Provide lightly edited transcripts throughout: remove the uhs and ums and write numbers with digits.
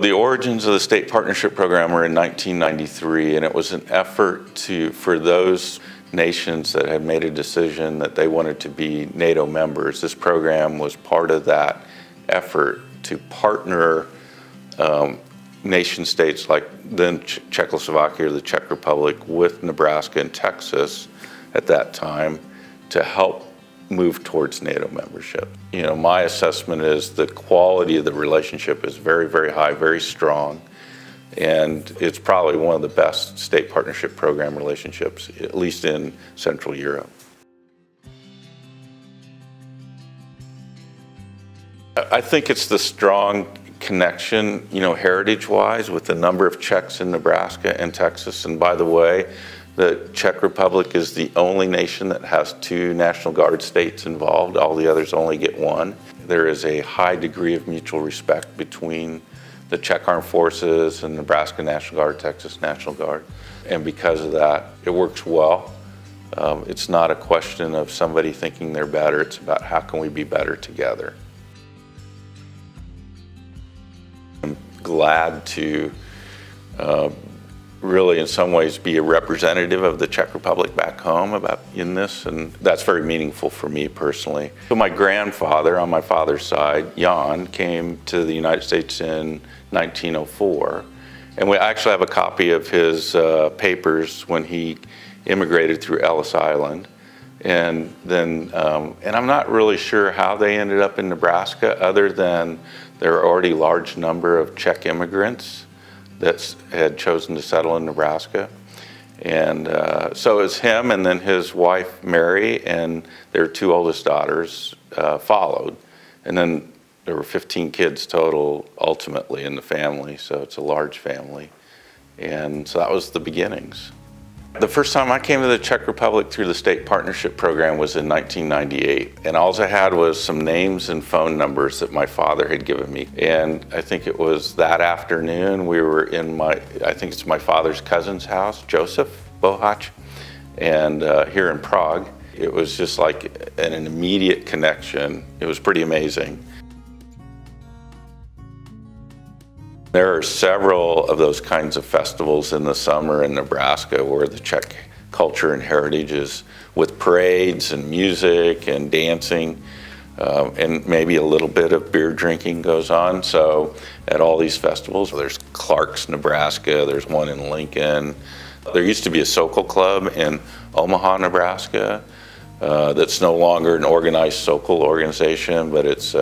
the origins of the state partnership program were in 1993, and it was an effort for those nations that had made a decision that they wanted to be NATO members. This program was part of that effort to partner nation states like then Czechoslovakia or the Czech Republic with Nebraska and Texas at that time to help move towards NATO membership. You know, my assessment is the quality of the relationship is very, very high, very strong, and it's probably one of the best state partnership program relationships, at least in Central Europe. I think it's the strong connection, you know, heritage-wise with the number of Czechs in Nebraska and Texas. And by the way, the Czech Republic is the only nation that has 2 National Guard states involved. All the others only get 1. There is a high degree of mutual respect between the Czech Armed Forces and Nebraska National Guard, Texas National Guard. And because of that, it works well. It's not a question of somebody thinking they're better. It's about how can we be better together. I'm glad to really in some ways be a representative of the Czech Republic back home in this, and that's very meaningful for me personally. So my grandfather on my father's side, Jan, came to the United States in 1904, and we actually have a copy of his papers when he immigrated through Ellis Island. And then, and I'm not really sure how they ended up in Nebraska, other than there are already a large number of Czech immigrants that had chosen to settle in Nebraska. And so it was him, and then his wife, Mary, and their 2 oldest daughters followed. And then there were 15 kids total, ultimately, in the family, so it's a large family. And so that was the beginnings. The first time I came to the Czech Republic through the state partnership program was in 1998, and all I had was some names and phone numbers that my father had given me. And I think it was that afternoon we were in I think it's my father's cousin's house, Joseph Bohac, and here in Prague. It was just like an immediate connection. It was pretty amazing. There are several of those kinds of festivals in the summer in Nebraska where the Czech culture and heritage is with parades and music and dancing, and maybe a little bit of beer drinking goes on. So at all these festivals, there's Clark's, Nebraska, there's one in Lincoln. There used to be a Sokol Club in Omaha, Nebraska, that's no longer an organized Sokol organization, but it's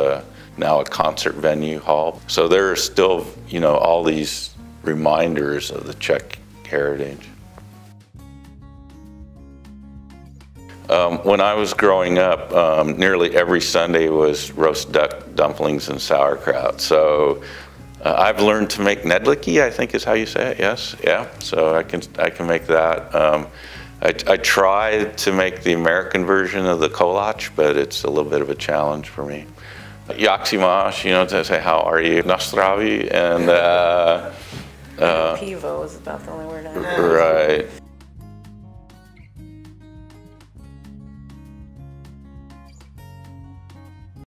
now a concert venue hall. So there are still, you know, all these reminders of the Czech heritage. When I was growing up, nearly every Sunday was roast duck, dumplings, and sauerkraut. So I've learned to make nedlicky, I think is how you say it, yes? Yeah, so I can make that. I tried to make the American version of the kolač, but it's a little bit of a challenge for me. Jak si máš, you know, to say how are you, na zdraví, and pivo is about the only word I know. Right.